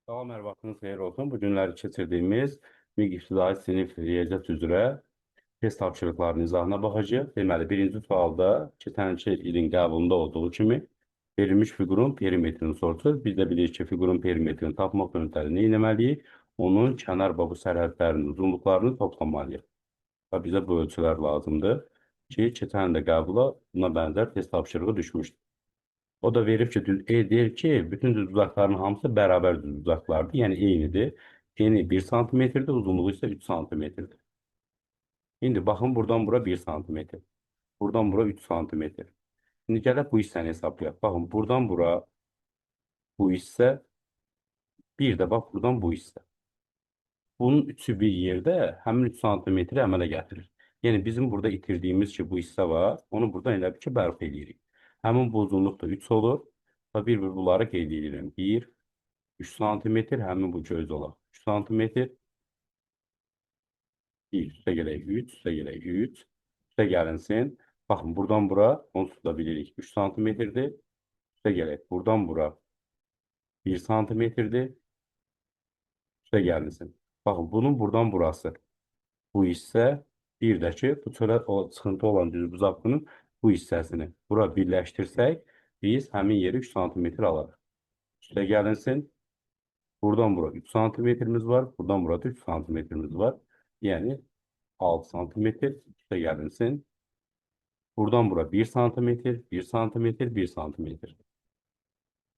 Salam, hər vaxtınız xeyir olsun. Bu günləri keçirdiyimiz MİQ İbtidai sinif riyaziyyat üzrə test tapşırıqlarının izahına baxacağıq. Deməli, birinci sualda keçənki ilin qəbulunda olduğu kimi verilmiş fiqurun perimetrini soruşur. Biz də bilirik ki, fiqurun perimetrini tapmaq yöntəmini nə etməliyik? Onun kənar və bu sərhədlərinin uzunluqlarını toplamalıyıq. Və bizə bu ölçülər lazımdır ki, keçən də qəbula buna bənzər test tapşırığı düşmüşdür. O da verib ki, deyir ki, bütün düz uzaqların hamısı bərabər düz uzaqlardır, yəni eynidir. Eni 1 santimetrdir, uzunluğu isə 3 santimetrdir. İndi baxın, buradan bura 1 santimetr, buradan bura 3 santimetr. Şimdi gələk bu hissəni hesablayaq. Baxın, buradan bura bu hissə, bir də bax, buradan bu hissə. Bunun üçü bir yerdə həmin 3 santimetri əmələ gətirir. Yəni, bizim burada itirdiyimiz ki, bu hissə var, onu buradan elə bir ki, bərpa edirik. Həmin bu uzunluq da 3 olur və bir-bir bunları qeyd edirəm. 1, 3 santimetr, həmin bu göz olaq. 3 santimetr, 1, üstə gələk 3, üstə gələk 3, üstə gəlinsin. Baxın, buradan bura, onsuz da bilirik, 3 santimetrdir. Üstə gələk, buradan bura 1 santimetrdir. Üstə gəlinsin. Baxın, bunun buradan burası. Bu hissə, bir də ki, bu çölə çıxıntı olan düzbucaqlının bu hissəsini bura birləşdirsək, biz həmin yeri 3 santimetr alarıq. Üstə gəlinsin. Buradan bura 3 santimetrimiz var. Buradan burada 3 santimetrimiz var. Yəni 6 santimetr üstə gəlinsin. Buradan bura 1 santimetr, 1 santimetr, 1 santimetr.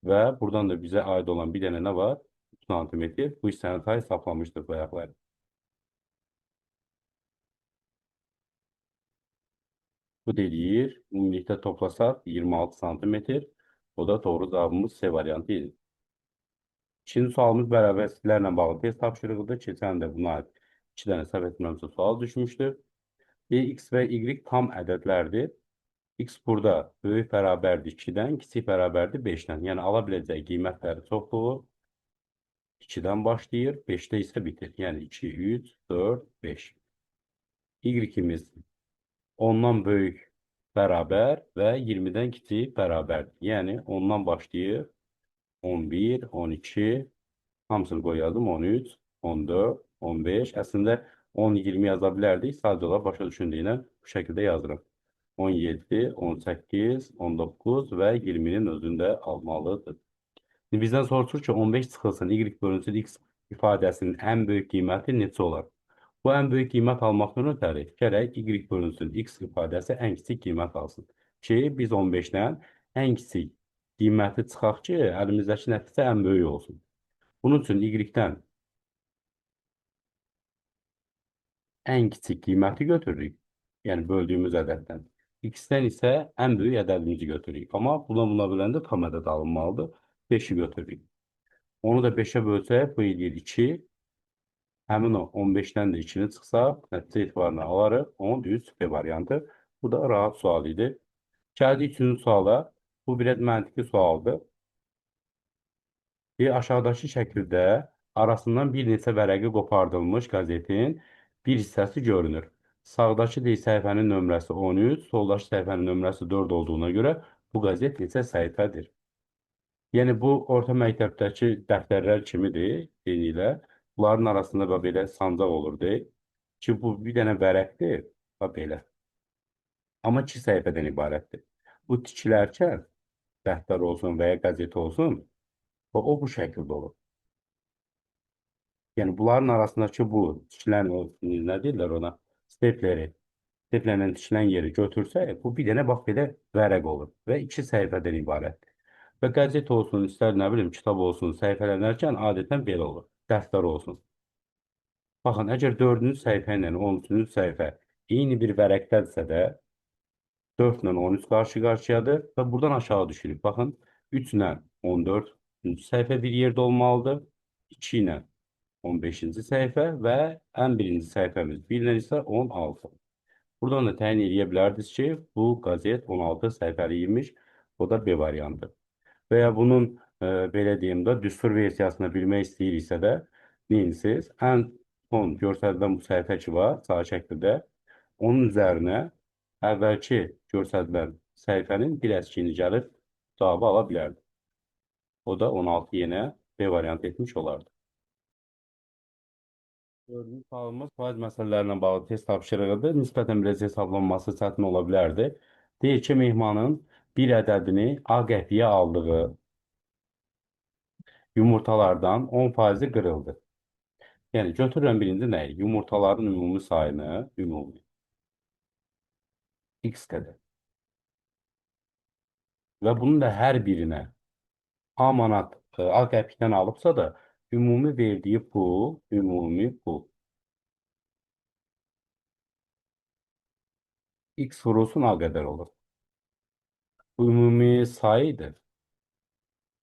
Və buradan da bizə aid olan bir dənə nə var? 3 santimetr. Bu hissəni tay hesaplamışdıq bayaqlar. Bu deyir, ümumilikdə toplasaq 26 santimetr. O da doğru cavabımız C variantı idi. İkinci sualımız bərabərsizliklərlə bağlı test tapşırığıdır. Keçən də buna aid 2 dənə səhv etmirəmsə sual düşmüşdür. X və Y tam ədədlərdir. X burada böyük bərabərdir 2-dən, kiçik bərabərdir 5-dən. Yəni, ala biləcək qiymətləri çoxluğu 2-dən başlayır, 5-də isə bitir. Yəni, 2, 3, 4, 5. Y-imiz 10-dan böyük bərabər və 20-dən kiçik bərabərdir. Yəni, 10-dan başlayır 11, 12, hamısını qoyalım, 13, 14, 15. Əslində, 10, 20 yaza bilərdik. Sadəcə olaraq başa düşündüyünə bu şəkildə yazırım. 17, 18, 19 və 20-nin özündə almalıdır. Bizdən soruşur ki, 15 çıxılsın, y bölünsün x ifadəsinin ən böyük qiyməti neçə olar? Bu ən böyük qiymət almaqdan ötəri gərək y bölünsün x ifadəsi ən kiçik qiymət alsın. Ki, biz 15-dən ən kiçik qiyməti çıxaq ki, əlimizdəki nəticə ən böyük olsun. Bunun üçün y-dən ən kiçik qiyməti götürürük. Yəni, böldüyümüz ədəddən. X-dən isə ən böyük ədədimizi götürürük. Amma buna biləndə tam ədəd alınmalıdır. 5-i götürürük. Onu da 5-ə bölsək, bu edir 2. Həmin o 15-dən də 2-ni çıxsaq, nəticə etibarını alarıq. 10, 3, B variantı. Bu da rahat sual idi. Gəldik 3-cü suala. Bu biraz məntiqli sualdır. Aşağıdakı şəkildə arasından bir neçə vərəqi qopardılmış qəzetin bir hissəsi görünür. Sağdakı səhifənin nömrəsi 13, soldakı səhifənin nömrəsi 4 olduğuna görə bu qəzet neçə səhifədir? Yəni, bu orta məktəbdəki dəftərlər kimidir, eynilə. Bunların arasında da belə sancaq olurdu ki, bu bir dənə vərəqdir, belə. Amma 2 səhifədən ibarətdir. Bu tikilərkən, dəftər olsun və ya qəzet olsun, o bu şəkildə olur. Yəni, bunların arasındakı bu tikilən, nə deyirlər ona, steplerlə tikilən yeri götürsək, bu bir dənə bax belə vərəq olur və 2 səhifədən ibarətdir. Və qəzet olsun, istər nə bilim, kitab olsun, səhifələnərkən adətən belə olur, dəftər olsun. Baxın, əgər 4-cü səhifə ilə 13-cü səhifə eyni bir vərəqdədirsə də, 4 ilə 13 qarşı-qarşıyadır və buradan aşağı düşürük. Baxın, 3 ilə 14-cü səhifə bir yerdə olmalıdır, 2 ilə 15-ci səhifə və ən birinci səhifəmiz 1 ilə isə 16. Buradan da təyin edə bilərdiniz ki, bu qəzet 16 səhifəliymiş, o da B variantı. Və ya bunun, belə deyim də, düstur versiyasını bilmək istəyiriksə də, neyiniz? Ən son görsədilən bu səhifə ki var, sağ şəkildə, onun üzərinə əvvəlki görsədilən səhifənin bir əskiyini gəlib cavabı ala bilərdik. O da 16 yenə B variantı etmiş olardı. Dördüncü sualımız faiz məsələlərlə bağlı test tapşırığıdır. Nisbətən biraz hesablanması çətin ola bilərdi. Deyir ki, mehmanın bir ədədini A qəpiyə aldığı yumurtalardan 10% qırıldı. Yəni götürürəm birinci nəyi? Yumurtaların ümumi sayını, ümumi x qədər. Və bunun da hər birinə A manat A qəpikdən alıbsa da ümumi verdiyi pul, ümumi pul x vurulsun A qədər olur. Bu ümumi sayıdır.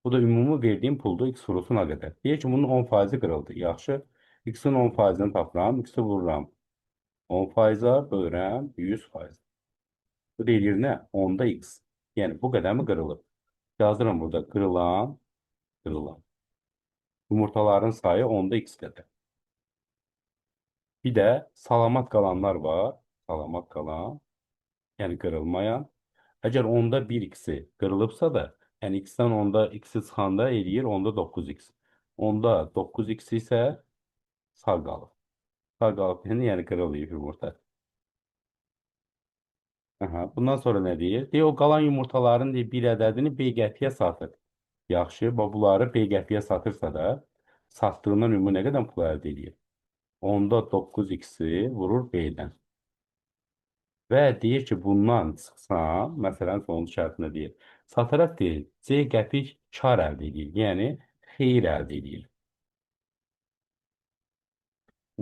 Bu da ümumi verdiyim puldur x vurulsun A qədər. Deyək ki, bunun 10%-i qırıldı. Yaxşı. X-in 10%-ni tapıram, x-i vururam. 10%-a bölürəm 100%. Bu deyir nə? 10-da x. Yəni bu qədər mi qırılır? Yazıram burada qırılan, qırılan. Yumurtaların sayı 10-da x qədər. Bir də salamat qalanlar var. Salamat qalan, yəni qırılmayan. Əgər 10-da 1x-i qırılıbsa da, yəni x-dən 10-da x-i çıxanda eləyir 10-da 9x. 10-da 9x isə sağ qalır. Sağ qalıb, yəni qırılıyıb yumurta. Aha, bundan sonra nə deyir? Deyir, o qalan yumurtaların deyir, bir ədədini B qəpiyə satır. Yaxşı, bunları B qəpiyə satırsa da, satdığından ümumi nə qədər pul əldə edir? 10-da 9x-i vurur B-dən. Və deyir ki, bundan çıxsam, məsələn, sonuncu şərtində deyir, sataraq deyir, C qəpik kar əldə edir, yəni xeyir əldə edir.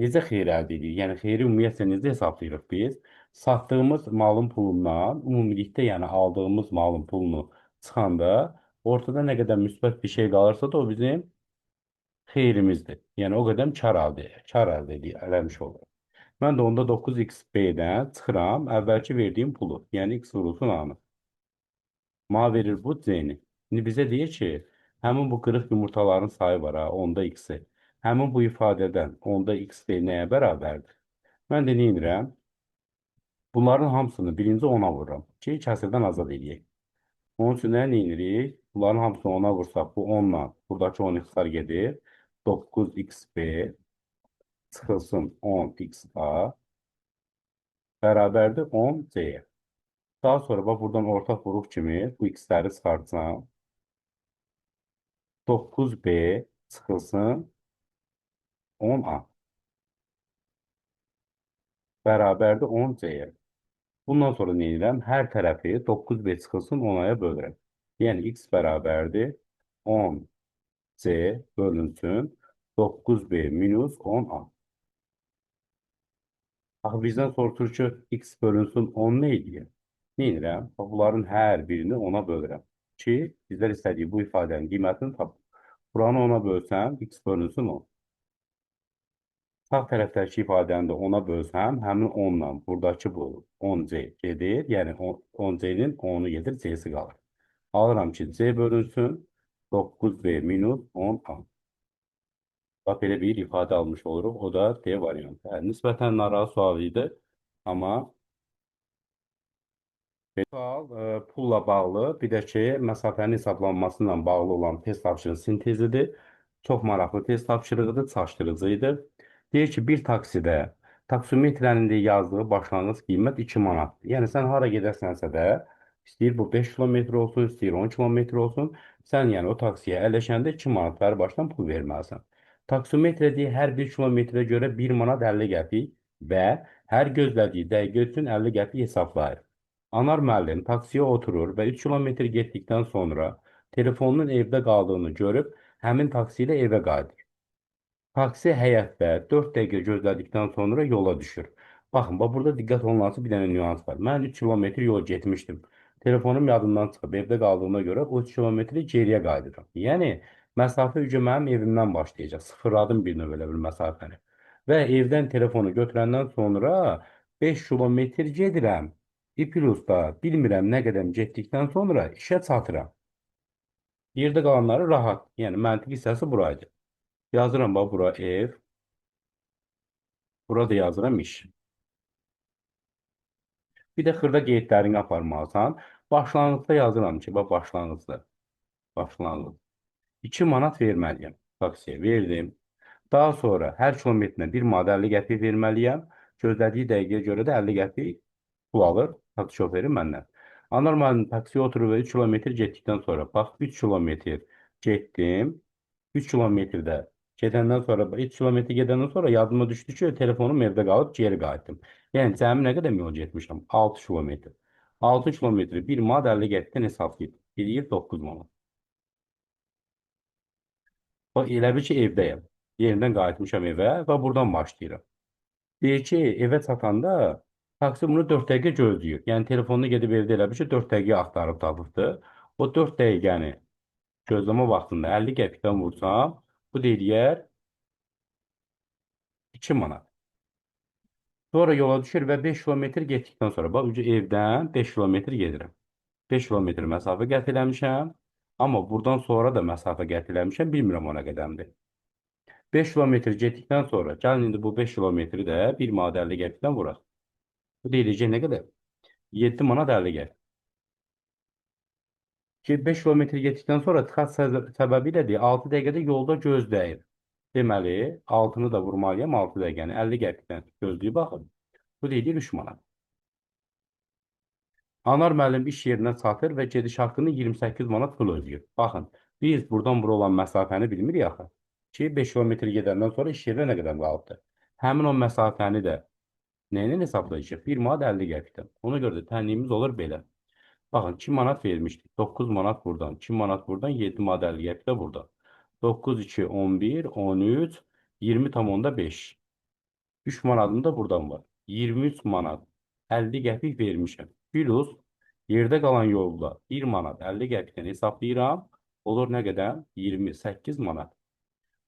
Necə xeyir əldə edirik? Yəni xeyri ümumiyyətlə necə hesablayırıq biz? Satdığımız malın pulundan ümumilikdə, yəni aldığımız malın pulunu çıxanda ortada nə qədər müsbət bir şey qalırsa da o bizim xeyrimizdir. Yəni o qədər kar əldə eləmiş oluruq. Mən də onda 9x B-dən çıxıram əvvəlki verdiyim pulu, yəni x vurulsun A-nı. Ma verir bu C-ni. İndi bizə deyir ki, həmin bu qırıq yumurtaların sayı var ha, onda x-i. Həmin bu ifadədən onda x deyil nəyə bərabərdir? Mən də nə edirəm? Bunların hamısını birinci 10-a vururam ki, kəsirdən azad edəyək. Onun üçün nə edirik? Bunların hamısını 10-a vursaq, bu 10-la buradakı 10 x-lar gedir. 9xb çıxılsın 10xa bərabərdir 10c-yə. Daha sonra bax, buradan ortaq vuruq kimi bu x-ləri çıxartsam. 9b çıxılsın 10a bərabərdir 10c-yə. Bundan sonra nə edirəm? Hər tərəfi 9b çıxılsın 10-aya bölürəm. Yəni x bərabərdir 10c bölünsün 9b minus 10a. Axı bizdən soruşur ki, x bölünsün 10 nə edir? Nə edirəm? Bunların hər birini 10-a bölürəm ki, bizlər istədiyi bu ifadənin qiymətini tapın. Buranı 10-a bölsəm, x bölünsün 10. Sağ tərəfdəki ifadəni də 10-a bölsəm, həmin 10-la buradakı bu 10c gedir. Yəni 10c-nin 10-u gedir, c-si qalır. Alıram ki, c bölünsün 9b minus 10a. Bax, belə bir ifadə almış oluruq. O da D variantı. Nisbətən narahat sual idi. Amma sual pulla bağlı, bir də ki, məsafənin hesablanması ilə bağlı olan test tapşırığı sintezidir. Çox maraqlı test tapşırığıdır, çaşdırıcı idi. Deyir ki, bir taksidə taksimetrenin də yazdığı başlanğıc qiymət 2 manatdır. Yəni, sən hara gedərsənsə də, istəyir bu 5 kilometr olsun, istəyir 10 kilometr olsun, sən yəni o taksiyə ələşəndə 2 manatları başdan pul verməlisən. Taksimetre deyir, hər 1 kilometrə görə 1 manat 50 qəpik və hər gözlədiyi dəqiqə üçün 50 qəpik hesablayır. Anar müəllim taksiyə oturur və 3 kilometr getdikdən sonra telefonunun evdə qaldığını görüb həmin taksi ilə evə qayıdır. Taksi həyətdə 4 dəqiqə gözlədikdən sonra yola düşür. Baxın, burada diqqət olunması bir dənə nüans var. Mən 3 kilometr yol getmişdim. Telefonum yadımdan çıxıb, evdə qaldığına görə o 3 kilometri geriyə qayıdıram. Yəni, məsafə ücə mənim evimdən başlayacaq. Sıfırladım bir növ elə bir məsafəni. Və evdən telefonu götürəndən sonra 5 kilometr gedirəm. İpilusda bilmirəm nə qədər getdikdən sonra işə çatıram. Yerdə qalanları rahat. Yəni, məntiq hissəsi buraydı. Yazıram, bax, bura ev. Burada yazıram iş. Bir də xırda qeydlərini aparmalısan. Başlanğıcda yazıram ki, bax, başlanğıcda. Başlanğıc. 2 manat verməliyəm. Taksiyə verdim. Daha sonra hər kilometrinə bir manat 50 qəpik verməliyəm. Gözlədiyi dəqiqəyə görə də 50 qəpik pul alır taksi şoförü məndən. Anormal taksiyə oturub və 3 kilometr getdikdən sonra, bax 3 kilometr getdim. 3 kilometrdə gedəndən sonra, 3 kilometr gedəndən sonra yadıma düşdü ki, telefonum evdə qalıb geri qayıtdım. Yəni cəmi nə qədər yol getmişəm? 6 kilometr. 6 kilometri 1 manat 50 qəpikdən hesablayıb. Eləyir 9 manat. O elə bil ki, evdəyəm. Yerindən qayıtmışam evə və buradan başlayıram. Deyir ki, evə çatanda taksi bunu 4 dəqiqə gözləyir. Yəni telefonunu gedib evdə elə bil ki, 4 dəqiqə axtarıb tapıbdı. O 4 dəqiqəni gözləmə vaxtında 50 qəpikdən vursam, bu deyir 2 manat. Sonra yola düşür və 5 kilometr getdikdən sonra, bax, evdən 5 kilometr gedirəm. 5 kilometr məsafə qət eləmişəm. Amma buradan sonra da məsafə qət eləmişəm. Bilmirəm o nə qədəmdir. 5 kilometr getdikdən sonra, gəlin indi bu 5 kilometri də 1 manat 50 qəpikdən vuraq. Bu deyiləcək nə qədər? 7 manat 50 qəpik. Ki 5 kilometr getdikdən sonra tıxac səbəbilə deyir, 6 dəqiqədə yolda gözləyir. Deməli, altını da vurmalıyam 6 dəqiqəni. 50 qəpikdən gözləyib baxın. Bu deyir 3 manat. Anar müəllim iş yerinə çatır və gediş haqqını 28 manat pul ödəyir. Baxın, biz buradan bura olan məsafəni bilmirik axı. Ki 5 kilometr gedəndən sonra iş yerinə nə qədər qalıbdır. Həmin o məsafəni də nə ilə hesablayacaq? 1 manat 50 qəpikdən. Ona görə də tənliyimiz olur belə. Baxın, 2 manat vermişdik. 9 manat buradan, 2 manat buradan, 7 manat 50 qəpik də buradan. 9, 2, 11, 13, 20,5. 3 manatım da buradan var. 23 manat 50 qəpik vermişəm. Plus yerdə qalan yolda 1 manat 50 qəpikdən hesablayıram. Olur nə qədər? 28 manat.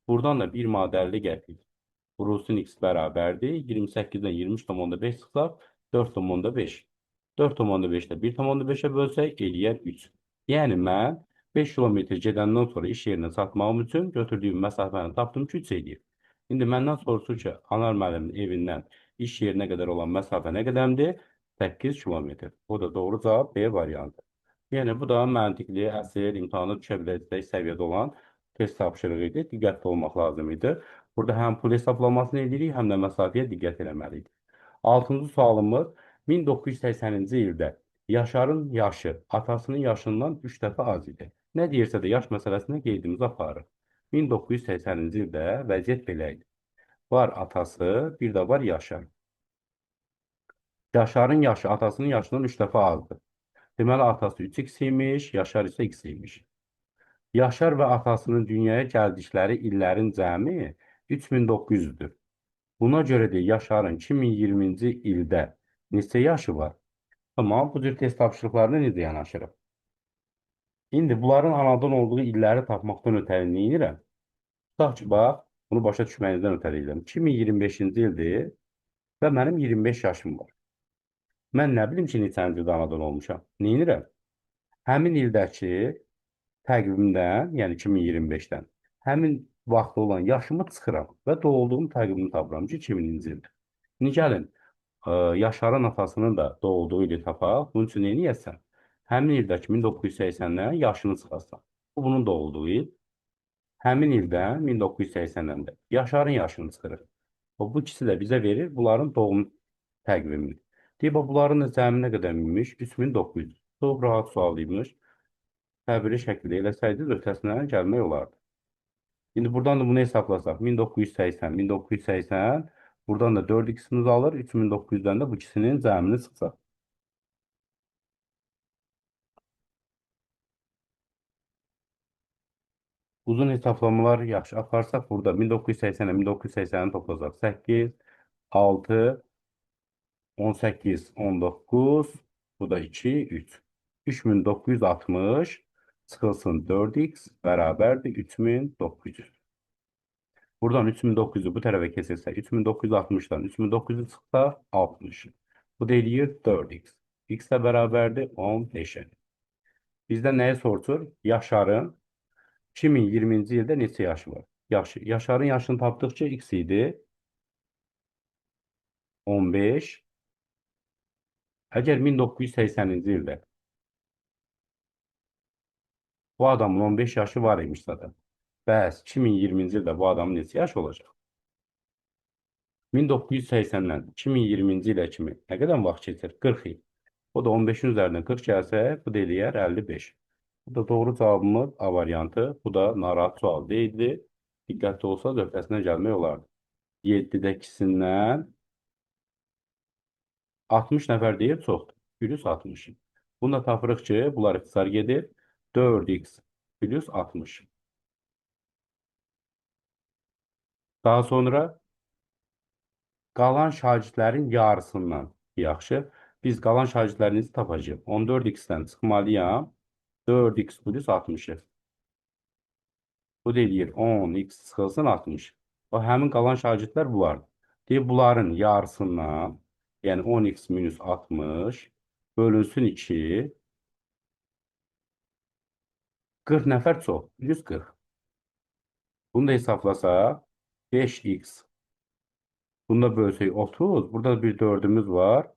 Buradan da 1 manat 50 qəpik. Vurulsun x bərabərdir. 28-dən 23,5 çıxsaq 4,5. 4,5-də 1,5-ə bölsək eləyər 3. Yəni mən 5 kilometr gedəndən sonra iş yerinə çatmağım üçün götürdüyüm məsafəni tapdım ki, 3 eləyir. İndi məndən soruşur ki, Anar müəllimin evindən iş yerinə qədər olan məsafə nə qədərdir? 8 kilometr. O da doğru cavab B variantı. Yəni bu da məntiqli, əsl, imtahana düşə biləcək səviyyədə olan test tapşırığı idi. Diqqətli olmaq lazım idi. Burada həm pul hesablamasını edirik, həm də məsafəyə diqqət eləməliydik. 6-cı sualımız 1980-ci ildə Yaşarın yaşı atasının yaşından 3 dəfə az idi. Nə deyirsə də yaş məsələsində qeydimizi aparırıq. 1980-ci ildə vəziyyət belə idi. Var atası, bir də var Yaşar. Yaşarın yaşı atasının yaşından 3 dəfə azdır. Deməli, atası 3x imiş, Yaşar isə x imiş. Yaşar və atasının dünyaya gəldikləri illərin cəmi 3900-dür. Buna görə də Yaşarın 2020-ci ildə neçə yaşı var? Tamam, bu cür test tapşırıqlarına necə yanaşırıq? İndi bunların anadan olduğu illəri tapmaqdan ötəri nə edirəm? Tutaq ki, bax, bunu başa düşməyinizdən ötəri edirəm. 2025-ci ildir və mənim 25 yaşım var. Mən nə bilim ki, neçənci ildə anadan olmuşam? Nə edirəm? Həmin ildəki təqvimdən, yəni 2025-dən, həmin vaxtda olan yaşımı çıxıram və doğulduğum təqvimini tapıram ki, 2000-ci ildir. İndi gəlin, Yaşarın atasının da doğulduğu ili tapaq. Bunun üçün nə edəsən? Həmin ildəki 1980-dən yaşını çıxarsan. Bu, bunun doğulduğu il. Həmin ildən 1980-dən də Yaşarın yaşını çıxırır. Bu ikisi də bizə verir bunların doğum təqvimini. Deyib, bunların da cəmi nə qədərmiş? 3900. Çox rahat sual imiş. Təbiri şəkildə eləsəydiniz, ötəsindən gəlmək olardı. İndi buradan da bunu hesablasaq. 1980, 1980. Buradan da 4x-imiz alır. 3900-dən də bu ikisinin cəmini çıxsaq. Uzun hesablamalar yaxşı aparsaq, burada 1980-ə 1980-ni toplasaq. 8, 6, 18, 19, bu da 2, 3. 3960 çıxılsın 4x bərabərdir 3900. Buradan 3900'ü bu tərəfə keçirsək, 3960'dan 3900 çıxsa 60. Bu da eləyir 4x. X də bərabərdir 15'e. Bizdən nəyi soruşur? Yaşarın 2020-ci ildə neçə yaşı var? Yaşarın yaşını tapdıqca x idi. 15. Əgər 1980-ci ildə bu adamın 15 yaşı var imiş zaten. Bəs 2020-ci ildə bu adamın neçə yaşı olacaq? 1980-dən 2020-ci ilə kimi nə qədər vaxt keçir? 40 il. O da 15-in üzərindən 40 gəlsə, bu da eləyər 55. Bu da doğru cavabımız A variantı. Bu da narahat sual deyildi. Diqqətli olsa öhdəsindən gəlmək olardı. 7-də ikisindən 60 nəfər deyir çoxdur. Plus 60. Bunu da tapırıq ki, bunlar ixtisar gedir. 4x plus 60. Daha sonra qalan şagirdlərin yarısından. Yaxşı. Biz qalan şagirdlərimizi tapacağıq. 14x-dən çıxmalıyam. 4x plus 60-ı. Bu deyir 10x çıxılsın 60. O həmin qalan şagirdlər bunlardır. Deyir, bunların yarısından, yəni 10x minus 60 bölünsün 2. 40 nəfər çox. 140. Bunu da hesablasaq 5x. Bunda bölsək 30. Burada bir 4'ümüz var.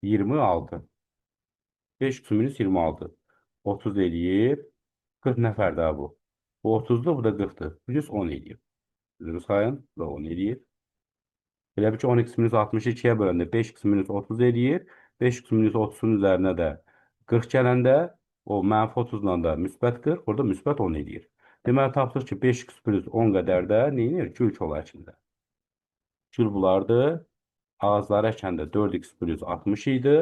26. 5x minus 26. 30 eləyir. 40 nəfər daha bu. Bu 30'dur, bu da 40'dır. Plus 10 eləyir. Üzrü sayın. Bu da 10 eləyir. Elə bir ki 10x minus 60'ı 2'yə böləndə 5x minus 30 eləyir. 5x minus 30'un üzərinə də 40 gələndə o mənfi 30'la da müsbət 40, orada müsbət 10 eləyir. Deməli tapdıq ki 5x plus 10 qədər də neyinir? Gül kola içində. Gül bulardı. Ağızları əkəndə 4x plus 60 idi.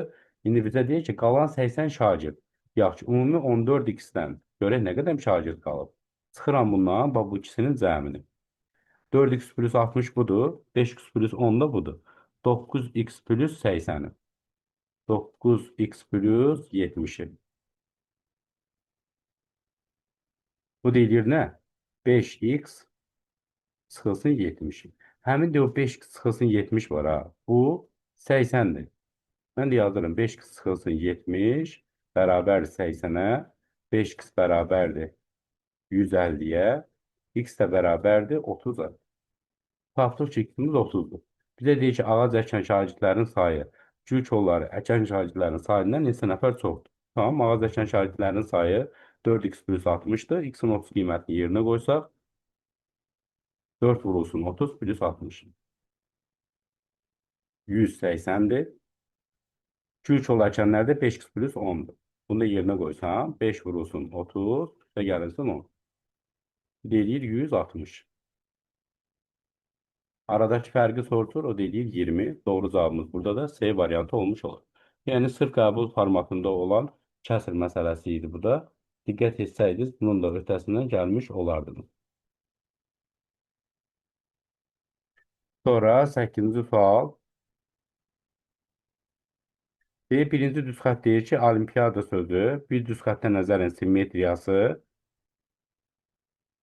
İndi bizə deyir ki, qalan 80 şagird. Yaxşı, ümumi 14x-dən görək nə qədər şagird qalıb. Çıxıram bundan, bax bu ikisinin cəmini. 4x plus 60 budur. 5x plus 10 da budur. 9x plus 80'i. 9x plus 70'i. Bu deyir nə? 5x çıxılsın 70'i. Həmin de o 5x çıxılsın 70 var ha. Bu 80'dir. Mən də yazırım 5x çıxılsın 70 bərabərdir 80'ə. 5x bərabərdir 150'yə. X də bərabərdir 30'a. Tapdıq ki, x-imiz 30'dur. Bizə deyir ki, ağac əkən şagirdlərin sayı gül kolları əkən şagirdlərin sayından neçə nəfər çoxdur? Tamam, ağac əkən şagirdlərin sayı 4x plus 60'dır. X-in 30 qiymətini yerinə qoysaq 4 vurulsun 30 plus 60. 180'dir. Gül kolu əkənlərdə 5x plus 10'dur. Bunu da yerinə qoysam 5 vurulsun 30 və gəlinsin 10. Deyir 160. Aradaki fərqi sorulur, o deyir 20. Doğru cavabımız burada da C variantı olmuş olur. Yəni sırf qəbul formatında olan kəsr məsələsi idi bu da. Diqqət etsəydiniz, bunun da öhdəsindən gəlmiş olardınız. Sonra 8-ci sual. Birinci düz xətt deyir ki, olimpiyada sözü bir düz xəttə nəzərən simmetriyası,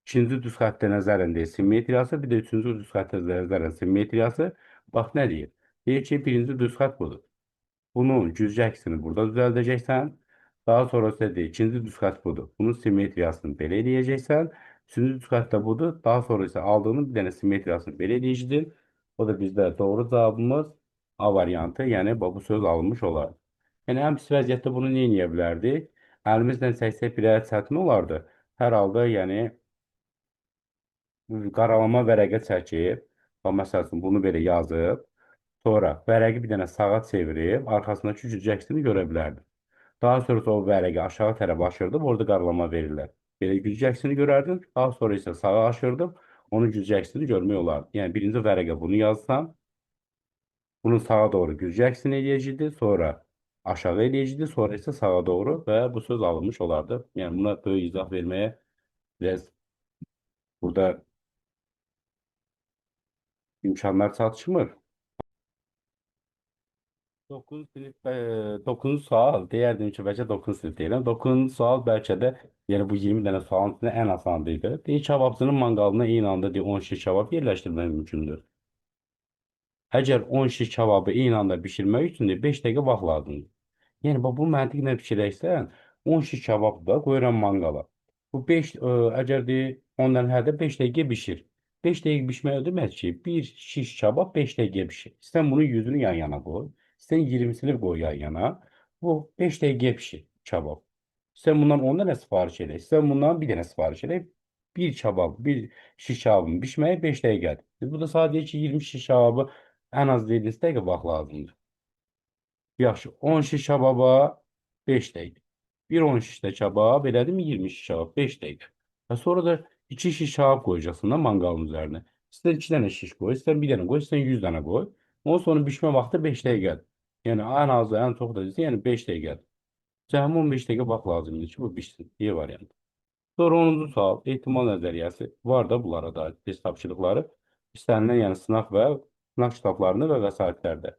ikinci düz xəttə nəzərən deyir simmetriyası, bir də üçüncü düz xəttə nəzərən simmetriyası. Bax nə deyir? Deyir ki, birinci düz xətt budur. Bunun güzgü əksini burada düzəldəcəksən. Daha sonra isə deyir, ikinci düz xətt budur. Bunun simmetriyasını belə eləyəcəksən. Üçüncü düz xətt də budur. Daha sonra isə aldığının bir dənə simmetriyasını belə eləyicidir. O da bizdə doğru cavabımız A variantı, yəni bu söz alınmış olar. Yəni ən pis vəziyyətdə bunu nə edə bilərdik? Əlimizlə çəksək biraz çətin olardı. Hər halda, yəni qaralama vərəqə çəkib, məsəl üçün bunu belə yazıb, sonra vərəqi bir dənə sağa çevirib, arxasındakı güzgü əksini görə bilərdim. Daha sonra o vərəqi aşağı tərəf aşırdım, orada qaralama verirlər. Belə güzgü əksini görərdim, daha sonra isə sağa aşırdım, onun güzgü əksini görmək olardı. Yəni birinci vərəqə bunu yazsam, bunun sağa doğru güzgü əksini eləyəcəkdi, sonra aşağı eləyəcəkdi, sonra isə sağa doğru və bu söz alınmış olardı. Yəni buna böyük izah verməyə biraz burada imkanlar çatışmır. 9 sinif, 9 sual deyərdim ki, bəlkə 9 sinif deyirəm. 9 sual bəlkə də, yəni bu 20 dənə sualın içində ən asanı idi. Deyir, kababçının manqalına eyni anda 10 şiş kabab yerləşdirmək mümkündür. Əgər 10 şiş kababı eyni anda bişirmək üçün 5 dəqiqə vaxt lazımdır. Yəni bu məntiqlə fikirləşsən, 10 şiş kababı da qoyuram manqala. Bu 5 əgər deyir 10-dan hərdə 5 dəqiqə bişir. 5 dəqiqə bişmək o demək ki, bir şiş kabab 5 dəqiqə bişir. İstən bunun 100-ünü yan yana qoy, istən 20-sini qoy yan yana. Bu 5 dəqiqə bişir kabab. İstən bundan 10 dənə sifariş elə, istən bundan bir dənə sifariş elə. Bir kebab, bir şiş kebabın bişməyə 5 dəqiqədir. Burada sadəcə ki, 20 şiş kebabı ən az 7 dəqiqə vaxt lazımdır. Yaxşı, 10 şiş kebaba 5 dəqiqə. Bir 10 şiş də kebab, elədim 20 şiş kebab 5 dəqiqə. Və sonra da 2 şiş kebab qoyacaksın da mangalın üzərinə. İstər 2 dənə şiş qoy, istər bir dənə qoy, istər 100 dənə qoy. Ondan sonra bişmə vaxtı 5 dəqiqədir. Yəni ən azı, ən çox da desə, yəni 5 dəqiqədir. Cəmi 15 dəqiqə vaxt lazımdır ki, bu bişsin. İyi variant. Sonra 10-cu sual, ehtimal nəzəriyyəsi var da bunlara da test tapşırıqları. İstənilən yəni sınaq kitablarında və vəsaitlərdə.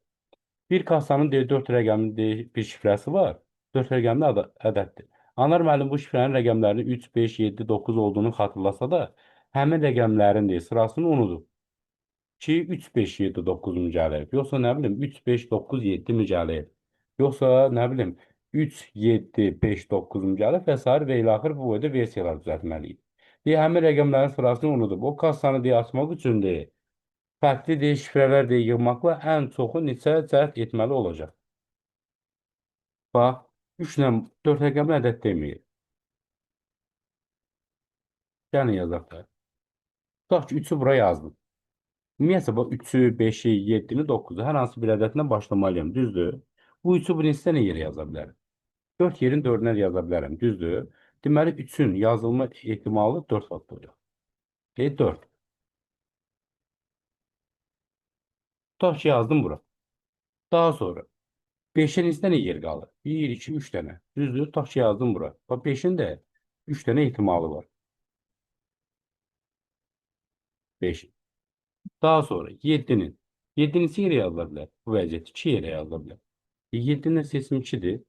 Bir kasanın deyir 4 rəqəmli deyir, bir şifrəsi var. 4 rəqəmli ədəddir. Anar müəllim bu şifrənin rəqəmlərinin 3, 5, 7, 9 olduğunu xatırlasa da, həmin rəqəmlərin deyir, sırasını unudub. Ki 3, 5, 7, 9 mu gəlib? Yoxsa nə bilim 3, 5, 9, 7 mi gəlib? Yoxsa nə bilim 3, 7, 5, 9 mu gəlib və s. və ilə axır bu boyda versiyalar düzəltməliyik. Deyir, həmin rəqəmlərin sırasını unudub. O kassanı deyir, açmaq üçün deyir. Fərqli deyir, şifrələr deyir, yığmaqla ən çoxu neçə cəhd etməli olacaq? Bax, 3 ilə 4 rəqəmli ədəd demir. Gəlin yazaq da. Tutaq ki, 3-ü bura yazdım. Ümumiyyətlə, bu 3-ü, 5-i, 7-ni, 9-u hər hansı bir ədədlə başlamalıyam, düzdür? Bu 3-ü bu neçə yerə yaza bilərəm? 4 yerin 4-nə yaza bilərəm, düzdür? Deməli, 3-ün yazılma ehtimalı 4 faktorial. 4. Tutaq ki, yazdım bura. Daha sonra 5-in neçə dənə yer qalır? 1, 2, 3 dənə. Düzdür? Tutaq ki, yazdım bura. Bax, 5-in də 3 dənə ehtimalı var. 5. Daha sonra 7'nin. 7'nin neçə yerə yazıla bilər? Bu vəziyyət 2 yerə yazıla bilər. 7'nin seçim 2'dir.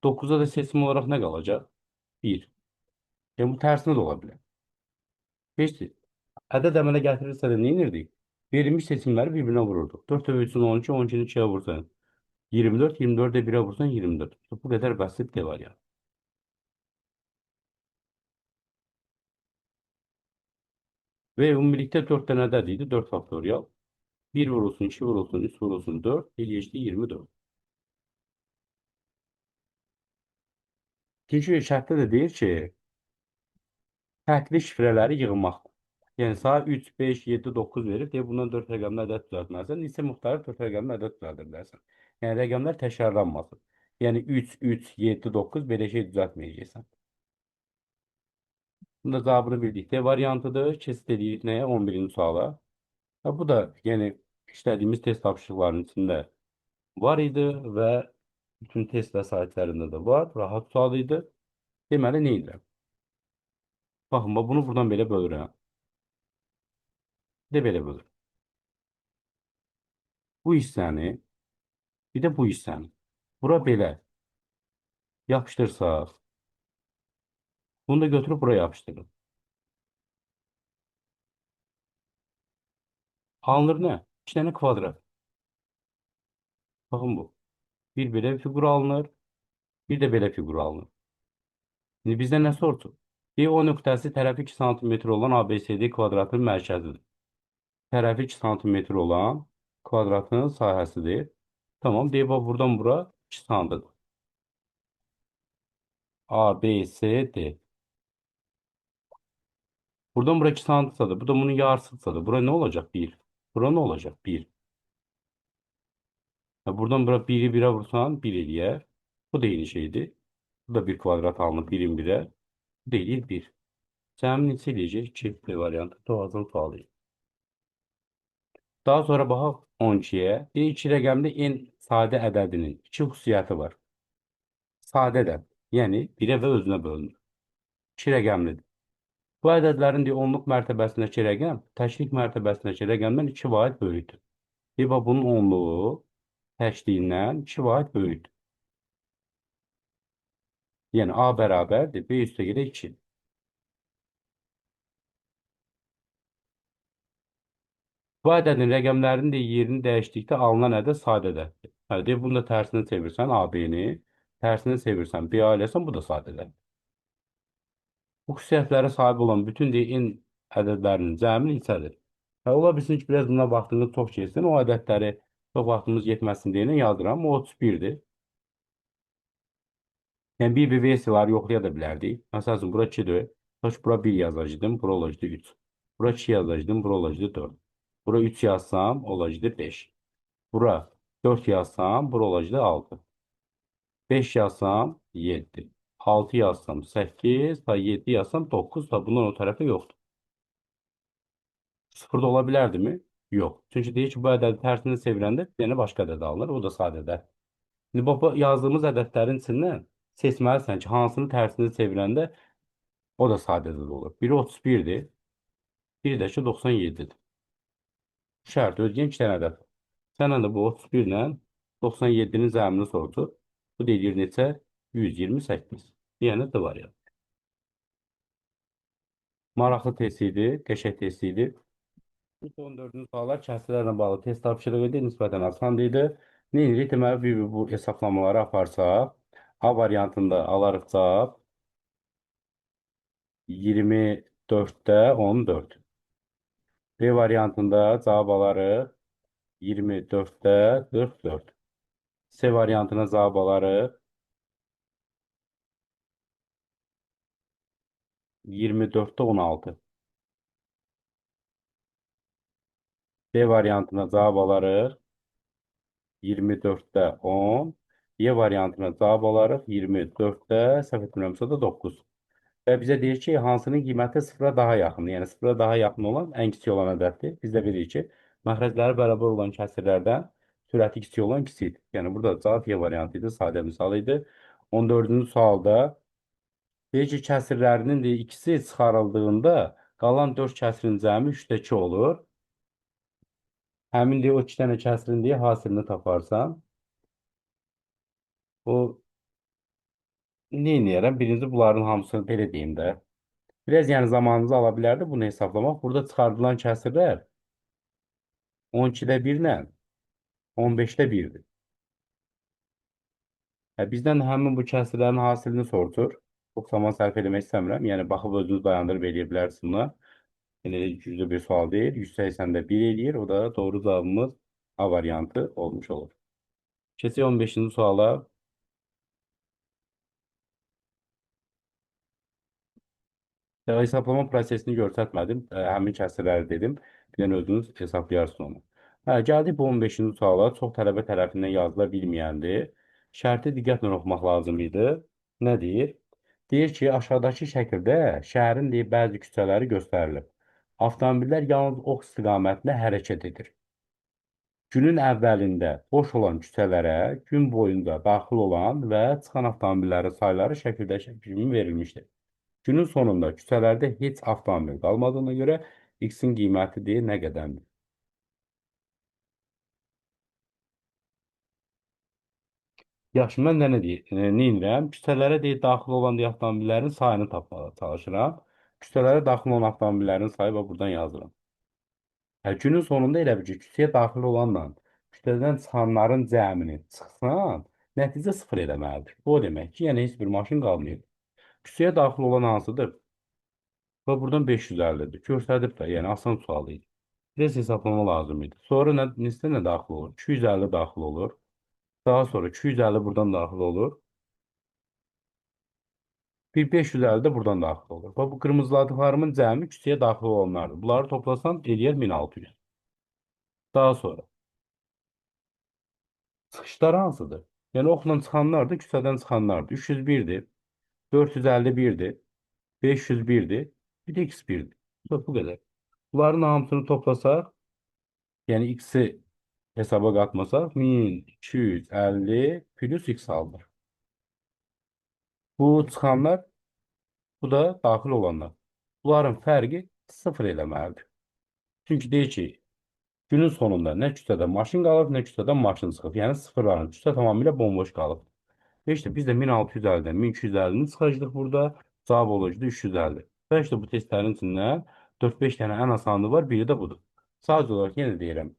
9'a da seçim olarak ne qalacaq? 1. Yəni bu tərsinə də ola bilər. 5'dir. Ədəd əmələ gətirirsə də nə edirdik? Verilmiş seçimləri bir-birinə vururduq. 4 ölçüsün 12, 12'ni 2'ye vursan 24, 24'e 1'e vursan 24. Bu qədər basit de var ya. Və ümumilikdə 4 dənə ədəd idi, 4 faktorial. 1 vurulsun, 2 vurulsun, 3 vurulsun, 4, eləyəcək 24. Çünki şərtdə də deyir ki, fərqli şifrələri yığmaq. Yəni saat 3, 5, 7, 9 verir. Deyə bundan 4 rəqəmli ədəd düzəltməlisən. Neçə müxtəlif 4 rəqəmli ədəd düzəldə bilərsən. Yəni rəqəmlər təkrarlanmasın. Yəni 3, 3, 7, 9 belə şey düzəltməyəcəksən. Bunda cavabını bildik. D variantıdır. Keçid edirik nəyə? 11-ci suala. Ha, bu da yəni işlədiyimiz test tapşırıqlarının içində var idi və bütün test vəsaitlərində də var. Rahat sual idi. Deməli, nə edirəm? Baxın, bunu buradan belə bölürəm. Bir də belə bölürəm. Bu hissəni, bir də bu hissəni. Bura belə yapıştırsaq, bunu da götürüb buraya yapışdırın. Alınır nə? 2 dənə kvadrat. Baxın bu. Bir belə fiqur alınır, bir də belə fiqur alınır. İndi bizdən nə sortur? O nöqtəsi tərəfi 2 sm olan ABCD kvadratın mərkəzidir. Tərəfi 2 sm olan kvadratın sahəsidir. Tamam, bax buradan bura 2 santıdır. ABCD. Buradan bura 2 santısa da, bu da bunun yarısısa da, bura ne olacak? 1. Bura ne olacak? 1. Buradan bura 1'i 1'e vursan 1 eləyər. Bu da eyni şeydir. Bu da bir kvadrat alınıb 1'in 1'e. Bu da eləyir 1. Cəmi neçə eləyəcək? 2 B variantı. Doğazın sualı. Daha sonra baxaq 12'ye. 2 rəqəmli en sadə ədədinin 2 xüsusiyyəti var. Sadə ədəd. Yəni 1'e və özünə bölünür. 2 rəqəmlidir. Bu ədədlərin onluq mərtəbəsindəki rəqəm təklik mərtəbəsindəki rəqəmdən 2 vahid böyükdür. Bax bunun onluğu təkliyindən 2 vahid böyükdür. Yəni A bərabərdir B üstə gələ 2. Bu ədədin rəqəmlərinin də yerini dəyişdikdə alınan ədəd sadə ədəddir. Hə, bunu da tərsini çevirsən AB-ni, tərsini çevirsən B ailəsən, bu da sadə ədəddir. Bu xüsusiyyətlərə sahib olan bütün n ədədlərinin cəmi neçədir? Ola bilsin ki, biraz buna vaxtınız çox keçsin, o ədədləri çox vaxtımız yetməsin deyə yazıram, o 31-dir. Yəni bir versiyaları yoxlaya da bilərdik. Məsəl üçün, bura 2-dir. Kaç bura 1 yazacaqdım, bura olacaqdı 3. Bura 2 yazacaqdım, bura olacaqdı 4. Bura 3 yazsam olacaqdı 5. Bura 4 yazsam bura olacaqdı 6. 5 yazsam 7. 6 yazsam 8. Da 7 yazsam 9. Da bundan o tərəfə yoxdur. Sıfırda ola bilərdi mi? Yox. Çünki deyir ki, bu ədədi tərsini çevirəndə bir dənə başqa ədəd alınır. O da sadədə. İndi bu yazdığımız ədədlərin içindən seçməlisən ki, hansını tərsini çevirəndə o da sadədə olur. Biri 31'dir, biri də ki 97'dir. Şərt özgən iki dənə ədəd. Səndən də bu 31 ilə 97'nin zəmini sorulur. Bu deyir neçə? 128. Yəni D variantı. Maraqlı test idi, qəşəng test idi. Bu son dördüncü suallar kəsrlərlə bağlı test tapşırığı idi, nisbətən asan idi. Neyinirik? Deməli, bu hesablamaları aparsaq, A variantında alarıq cavab 24'də 14. B variantında cavab alarıq 24'də 44. C variantına cavab alarıq 24'də 16. D variantına cavab alarıq 24'də 10. Y variantına cavab alarıq 24'də səhv etmirəmsə də 9. Və bizə deyir ki, hansının qiyməti sıfıra daha yaxındır. Yəni sıfıra daha yaxın olan ən kiçik olan ədəddir. Biz də bilirik ki, məxrəcləri bərabər olan kəsrlərdən sürəti kiçik olan kiçikdir. Yəni burada cavab Y variantı idi, sadə misal idi. 14-cü sualda deyir ki, kəsrlərinin ikisi çıxarıldığında qalan 4 kəsrin cəmi 3-də 2 olur. Həmin o 2 dənə kəsrin hasilini taparsan, o nə edirəm? Birinci bunların hamısını belə deyim də. Biraz yəni zamanınızı ala bilərdi bunu hesablamaq. Burada çıxardılan kəsirlər 12'də 1 ilə 15'də 1'dir. Bizdən həmin bu kəsirlərin hasilini sorulur. Çox zaman sərf eləmək istəmirəm. Yəni baxıb özünüz dayandırıb eləyə bilərsiniz buna. Yəni güclü bir sual deyil. 180'də 1 eləyir. O da doğru cavabımız A variantı olmuş olur. Keçək 15-ci suala. Hesablama prosesini göstərmədim. Həmin kəsrləri dedim. Bir dənə özünüz hesaplayarsınız onu. Gəldik bu 15-ci suala. Çox tələbə tərəfindən yazıla bilməyəndir. Şərti diqqətlə oxumaq lazım idi. Nə deyir? Deyir ki, aşağıdakı şəkildə şəhərin bəzi küçələri göstərilib. Avtomobillər yalnız ox istiqamətində hərəkət edir. Günün əvvəlində boş olan küçələrə gün boyunca daxil olan və çıxan avtomobillərin sayları şəkildəki kimi verilmişdir. Günün sonunda küçələrdə heç avtomobil qalmadığına görə X-in qiyməti nə qədərdir? Yaxşı, mən nə edirəm? Küçələrə daxil olan avtomobillərin sayını tapmağa çalışıram. Küçələrə daxil olan avtomobillərin sayı və buradan yazıram. Günün sonunda elə bir ki, küçəyə daxil olanla küçədən çıxanların cəmini çıxsan, nəticə sıfır eləməlidir. Bu o demək ki, yəni heç bir maşın qalmayıb. Küçəyə daxil olan hansıdır? Və buradan 550'dir. Göstərib də, yəni asan sual idi. Biraz hesablama lazım idi. Sonra neçə nə daxil olur? 250 daxil olur. Daha sonra 250 buradan daxil olur. Bir 550 də buradan daxil olur. Və bu qırmızıladıqlarımın cəmi küçəyə daxil olanlardır. Bunları toplasan eləyər 1600. Daha sonra çıxışlar hansıdır? Yəni oxla çıxanlardır, küçədən çıxanlardır. 301'dir, 451'dir, 501'dir, bir də x1'dir. Bu qədər. Bunların hamısını toplasaq, yəni x'i hesaba qatmasaq 1250 plus x alınır. Bu çıxanlar, bu da daxil olanlar. Bunların fərqi 0 eləməlidir. Çünki deyir ki, günün sonunda nə küçədə maşın qalıb, nə küçədən maşın çıxıb. Yəni sıfırların küçə tamamilə bomboş qalıb. Və işte biz də 1650'dən 1250'ni çıxacağıq burada. Cavab olacaqdı 350. Və işte bu testlərin içindən 4-5 dənə ən asanı var, biri də budur. Sadəcə olaraq yenə deyirəm.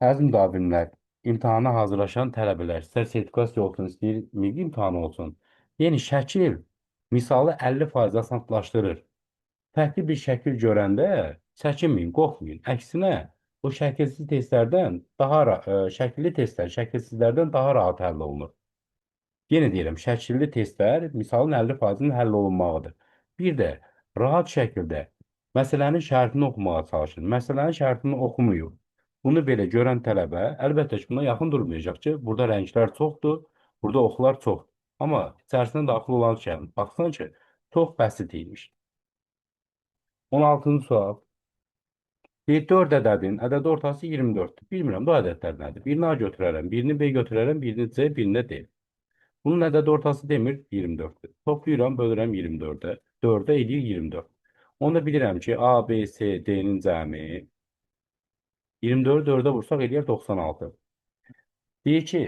Əziz müdavimlər, imtahana hazırlaşan tələbələr, istər sertifikasiya olsun, istər milli imtahanı olsun. Yəni şəkil misalı 50% asanlaşdırır. Fərqli bir şəkil görəndə çəkinməyin, qorxmayın. Əksinə, o şəkilsiz testlərdən şəkilli testlər şəkilsizlərdən daha rahat həll olunur. Yenə deyirəm, şəkilli testlər misalın 50%'nin həll olunmağıdır. Bir də rahat şəkildə məsələnin şərtini oxumağa çalışın. Məsələnin şərtini oxumayıb. Bunu belə görən tələbə əlbəttə ki, buna yaxın durmayacaq ki, burada rənglər çoxdur, burada oxlar çoxdur. Amma içərisinə daxil olan şeyin baxsan ki, çox bəsit imiş. 16-cı sual. Deyir, 4 ədədin ədəd ortası 24-dür. Bilmirəm, bu ədədlər nədir? Birini A götürərəm, birini B götürərəm, birini C, birini D. Bunun ədəd ortası demir 24-dür. Toplayıram, bölürəm 24-ə. 4-ə edir 24. Onu da bilirəm ki, A, B, C, D-nin cəmi 24-ü 4-ə vursaq eləyər 96. Deyir ki,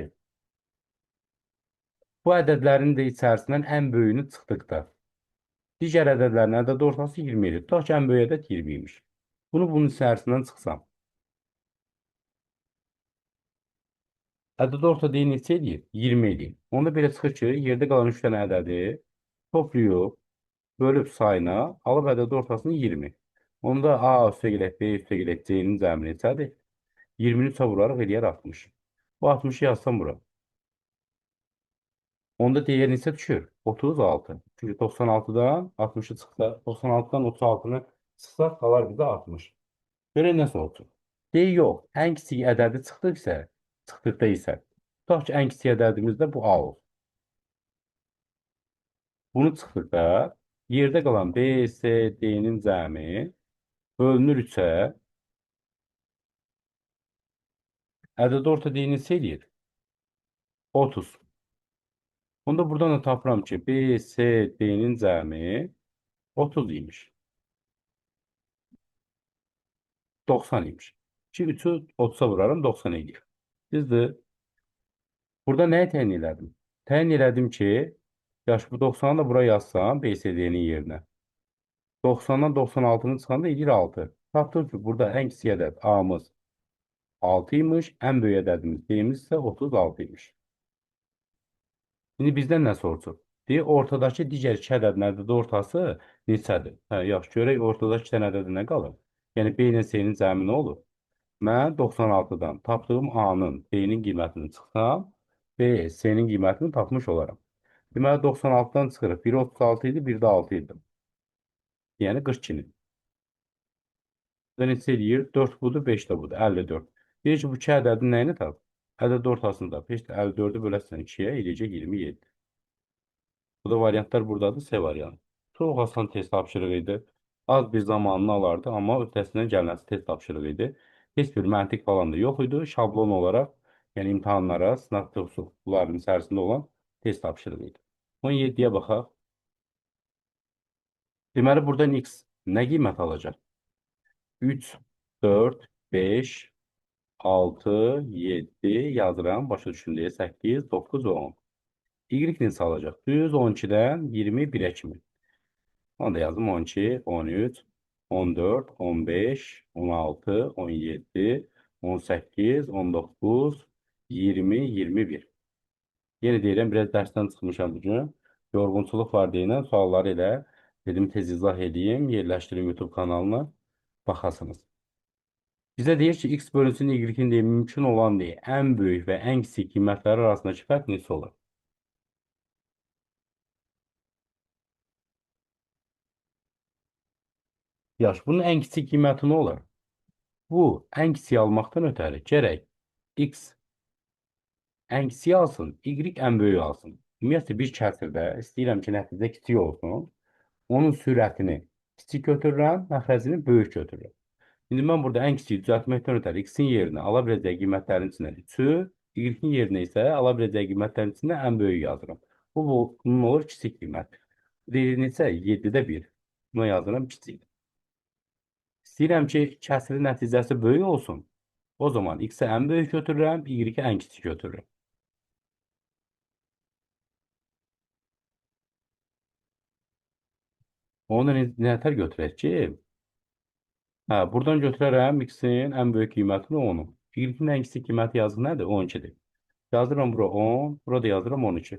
bu ədədlərin də içərisindən ən böyüyünü çıxdıqda digər ədədlərin ədəd ortası 20 edir. Tutaq ki, ən böyük ədəd 20 imiş. Bunun içərisindən çıxsam. Ədəd orta deyil neçə eləyir? 20 eləyir. Onda belə çıxır ki, yerdə qalan 3 dənə ədədi toplayıb, bölüb sayına, alıb ədəd ortasını 20. Onda A üstəgələk, B üstəgələk, C-nin cəmi neçədir? 20-ni 3-ə vurarıq, eləyər 60. Bu 60-ı yazsam bura. Onda deyər neçə düşür? 36. Çünki 96-dan 60-ı çıxsa, 96-dan 36-nı çıxsaq, qalar bizə 60. Görə nəsə olsun? Deyir, yox. Ən kiçik ədədi çıxdıqda isə, tutaq ki, ən kiçik ədədimiz də bu A olsun. Bunu çıxdıqda yerdə qalan B, C, D-nin cəmi bölünür 3-ə. Ədəd orta D neçə eləyir? 30. Onda buradan da tapıram ki, B, C, D-nin cəmi 30 imiş. 90 imiş. Ki 3-ü 30-a vuraram, 90 eləyir. Düzdür. Burada nəyi təyin elədim? Təyin elədim ki, yaş bu 90-ı da bura yazsam BCD-nin yerinə. 90-dan 96-nı çıxanda edir 6. Tapdıq ki, burada ən kiçik ədəd A-mız 6 imiş, ən böyük ədədimiz D-miz isə 36 imiş. İndi bizdən nə soruşur? Deyir, ortadakı digər iki ədədin ədədi ortası neçədir? Hə, yaxşı, görək ortadakı iki dənə ədədə nə qalır? Yəni, B ilə C-nin cəmi nə olur? Mən 96-dan tapdığım A-nın B-nin qiymətini çıxsam, B, C-nin qiymətini tapmış olaram. Deməli, 96-dan çıxırıq. Biri 36 idi, biri də 6 idi. Yəni, 42-nin. Neçə eləyir? 4 budur, 5 də budur. 54. Deyir ki, bu iki ədədin nəyini tap? Ədəd ortasını tap. 54-ü böləsən 2-yə, eləyəcək 27. Bu da variantlar buradadır, C variantı. Çox asan test tapşırığı idi. Az bir zamanını alardı, amma öhdəsindən gəlməsi test tapşırığı idi. Heç bir məntiq falan da yox idi. Şablon olaraq, yəni imtahanlara, sınaq bunların içərisində olan test tapşırığı idi. 17-yə baxaq. Deməli, buradan x nə qiymət alacaq? 3, 4, 5, 6, 7 yazıram. Başa düşün deyə 8, 9, 10. Y neçə alacaq? Düz 12-dən 21-ə kimi. Onu da yazdım 12, 13, 14, 15, 16, 17, 18, 19, 20, 21. Yeni deyirəm, biraz dərsdən çıxmışam bugün. Yorğunçuluq var deyilən sualları elə dedim tez izah edeyim, yerləşdirim YouTube kanalına, baxasınız. Bizə deyir ki, x bölünsün y-in deyə mümkün olan deyə ən böyük və ən kiçik qiymətləri arasındakı fərq neçə olur? Yaxşı, bunun ən kiçik qiyməti nə olur? Bu, ən kiçiyi almaqdan ötəri gərək x ən kiçiyi alsın, y ən böyüyü alsın. Ümumiyyətlə, bir kəsrdə istəyirəm ki, nəticə kiçik olsun. Onun sürətini kiçik götürürəm, məxrəcini böyük götürürəm. İndi mən burada ən kiçiyi düzəltməkdən ötəri x-in yerinə ala biləcəyi qiymətlərin içindən 3-ü, y-in yerinə isə ala biləcəyi qiymətlərin içindən ən böyüyü yazıram. Bunun olur kiçik qiymət. Deyir neçə? 7-də 1. Buna yazıram kiçik. İstəyirəm ki, kəsrin nəticəsi böyük olsun. O zaman x-ə ən böyük götürürəm, y-ə ən kiçik götürürəm. Onu nətər götürək ki? Hə, buradan götürərəm x-in ən böyük qiymətini 10-u. Y-in ən kiçik qiyməti yazıq nədir? 12-dir. Yazıram bura 10, burada yazıram 12.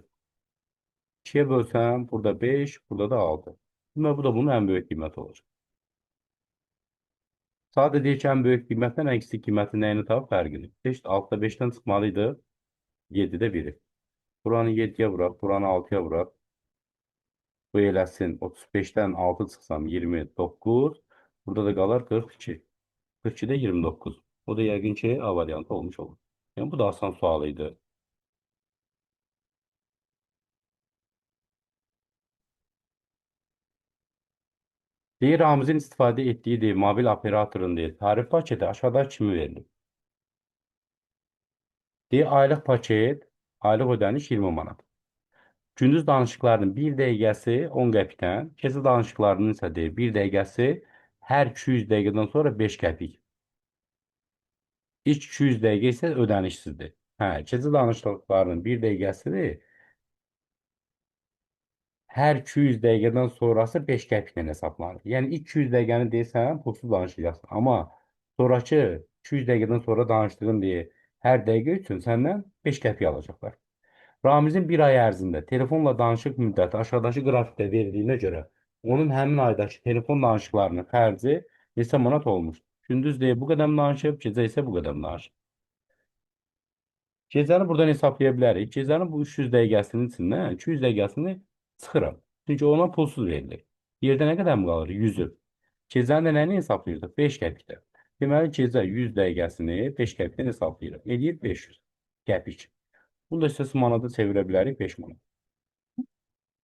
2-yə bölsəm, burada 5, burada da 6. Demək, bu da bunun ən böyük qiyməti olacaq. Sadə deyir ki, ən böyük qiymətdən ən kiçik qiymətin nəyini tap? Fərqini. 5, 6-da 5-dən çıxmalıydı. 7-də 1-i. Buranı 7-yə vuraq, buranı 6-ya vuraq. Bu eləsin 35'ten 6 çıxsam 29. Burada da qalar 42. 42'de 29. O da yəqin ki A variantı olmuş olur. Yəni bu da asan sual idi. Deyir Ramizin istifadə etdiyi deyir, mobil operatorun deyir, tarif paketi aşağıda kimi verilir. Deyir aylıq paket, aylıq ödəniş 20 manat. Gündüz danışıqlarının 1 dəqiqəsi 10 qəpikdən, gecə danışıqlarının isə deyir 1 dəqiqəsi hər 200 dəqiqədən sonra 5 qəpik. İlk 200 dəqiqə isə ödənişsizdir. Hə, gecə danışıqlarının 1 dəqiqəsidir. Hər 200 dəqiqədən sonrası 5 qəpiklə hesablanır. Yəni ilk 200 dəqiqəni deyirsən, pulsuz danışacaqsın. Amma sonrakı 200 dəqiqədən sonra danışdığın deyə hər dəqiqə üçün səndən 5 qəpik alacaqlar. Ramizin bir ay ərzində telefonla danışıq müddəti aşağıdakı qrafikdə verildiğine görə onun həmin aydakı telefon danışıqlarının xərci neçə manat olmuş? Gündüz deyə bu qədər danışıb, gecə isə bu qədər danışıb. Gecəni buradan hesablaya bilərik. Gecənin bu 300 dəqiqəsinin içindən 200 dəqiqəsini çıxıram. Çünki ona pulsuz verilir. Yerdə nə qədər mi qalır? 100-ü. Gecəni də nəni hesablayırdıq? 5 qəpikdə. Deməli, gecə 100 dəqiqəsini 5 qəpikdən hesablayırıq. Eləyir 500 qəpik. Bunu da istəsə manata çevirə bilərik 5 manat.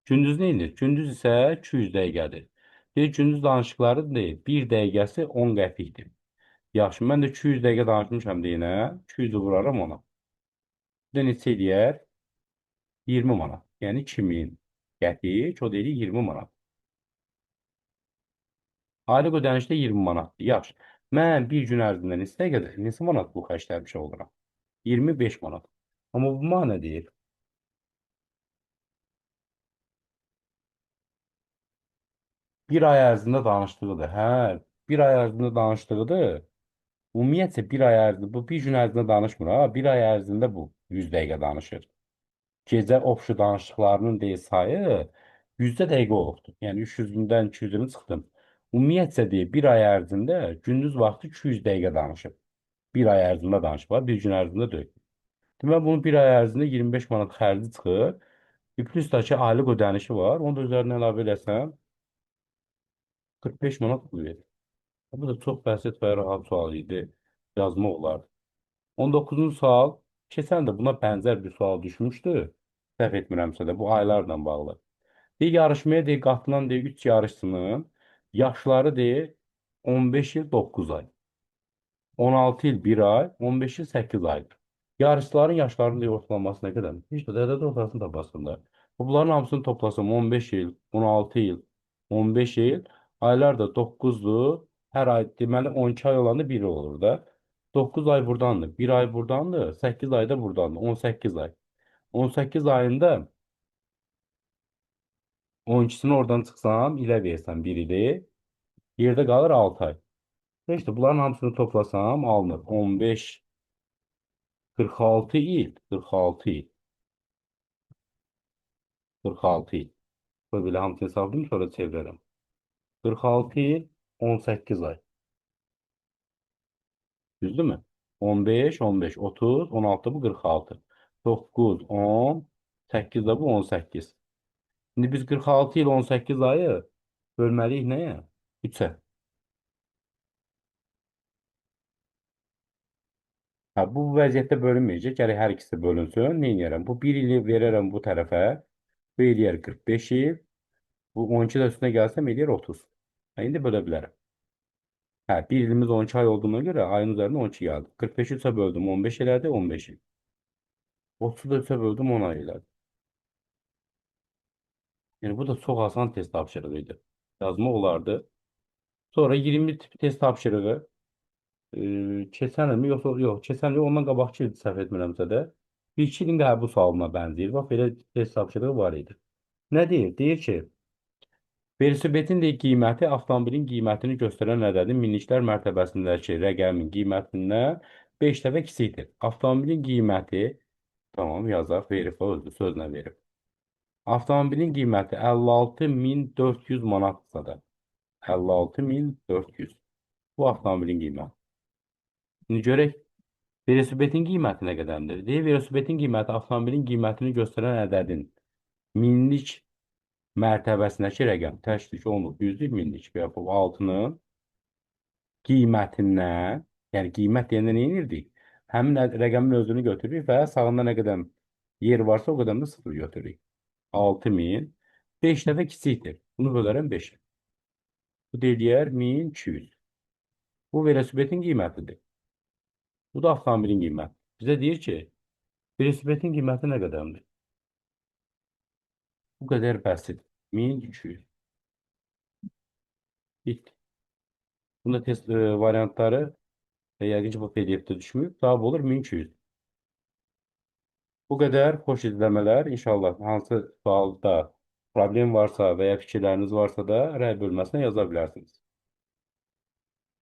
Gündüz neyindir? Gündüz isə 200 dəqiqədir. Bir gündüz danışıqları deyil. 1 dəqiqəsi 10 qəpikdir. Yaxşı, mən də 200 dəqiqə danışmışam deyinə. 200-ü vuraram ona. Bu da neçə eləyər? 20 manat. Yəni 2000 qəpik, o deyil 20 manat. Aylıq ödənişdə 20 manatdır. Yaxşı. Mən bir gün ərzində neçə manat bu xərcləmiş oluram? 25 manat. Amma bu mənə deyir. Bir ay ərzində danışdığıdır. Hə, bir ay ərzində danışdığıdır. Ümumiyyətcə bir ay ərzində, bu bir gün ərzində danışmır ha. Bir ay ərzində bu 100 dəqiqə danışır. Gecə ofşu danışıqlarının deyil sayı 100 dəqiqə olubdur. Yəni 300-dən 200-ünü çıxdım. Ümumiyyətcə deyil, bir ay ərzində gündüz vaxtı 200 dəqiqə danışıb. Bir ay ərzində danışıb, ha, bir gün ərzində deyil. Demək bunun bir ay ərzində 25 manat xərci çıxır. Bir plus da ki, aylıq ödənişi var. Onu da üzərinə əlavə eləsəm 45 manat pul verir. Bu da çox bəsit və rahat sual idi. Yazmaq olar. 19-cu sual. Keçən də buna bənzər bir sual düşmüşdü. Səhv etmirəmsə də bu aylarla bağlı. Bir yarışmaya deyir, qatılan deyir 3 yarışçının yaşları deyir 15 il 9 ay. 16 il 1 ay, 15 il 8 aydır. Yarışçıların yaşlarının deyir ortalaması nə qədərdir? Heç də ədəd ortasını tapasınlar. Bunların hamısını toplasam 15 il, 16 il, 15 il, aylar da 9'dur. Hər ay deməli 12 ay olanda biri olur da. 9 ay buradandır, 1 ay buradandır, 8 ay da buradandır, 18 ay. 18 ayında 12'sini oradan çıxsam, ilə versəm 1 ili, yerdə qalır 6 ay. İşte bunların hamısını toplasam alınır. 15, 46 il, 46 il, 46 il. Böyle hamsını hesaplayayım sonra çevirelim. 46 il, 18 ay. Düzdü mü? 15, 15, 30, 16 bu 46. 9, 10, 8 de bu 18. Şimdi biz 46 il 18 ayı bölməliyik nəyə? 3'e. Ha, bu vəziyyətdə bölünməyəcək. Gərək hər ikisi bölünsün. Nə edirəm? Bu 1 ili verərəm bu tərəfə. Bu eləyər 45 il. Bu 12 də üstünə gəlsəm eləyər 30. Ha, indi bölə bilərəm. Hə, bir ilimiz 12 ay olduğuna görə ayın üzərində 12 gəldi. 45'i 3'e böldüm 15 elədi 15 il. 30'u da 3'e böldüm 10 ay elədi. Yəni bu da çox asan test tapşırığı idi. Yazmaq olardı. Sonra 20 tip test tapşırığı keçən ilmi yoxsa yox, keçən il ondan qabaqki ildi səhv etmirəmsə də 1-2 ilin qəbul sualına bənzəyir. Bax belə test tapşırığı var idi. Nə deyir? Deyir ki, velosipetin də qiyməti avtomobilin qiymətini göstərən ədədin minliklər mərtəbəsindəki rəqəmin qiymətindən 5 dəfə kiçikdir. Avtomobilin qiyməti, tamam yazaq, verib o özü sözlə verib. Avtomobilin qiyməti 56.400 manatsa da 56.400 bu avtomobilin qiyməti. Şimdi görək velosipetin qiyməti nə qədərdir? Deyir, velosipetin qiyməti avtomobilin qiymətini göstərən ədədin minlik mərtəbəsindəki rəqəm təşkil olunub 100-lik, minlik və yaxud 6-nın qiymətindən, yəni qiymət deyəndə nə edirdik? Həmin rəqəmin özünü götürürük və sağında nə qədər yer varsa o qədər də sıfır götürürük. 6000 5 dəfə kiçikdir. Bunu bölərəm 5. Bu deyir 1200. Bu velosipetin qiymətidir. Bu da avtomobilin qiyməti. Bizə deyir ki, velosipetin qiyməti nə qədərdir? Bu qədər bəsit. 1200. Bitdi. Bunda test variantları yəqin ki, bu PDF-də düşmür. Cavab olur 1200. Bu qədər xoş izləmələr. İnşallah hansı sualda problem varsa və ya fikirləriniz varsa da rəy bölməsinə yaza bilərsiniz.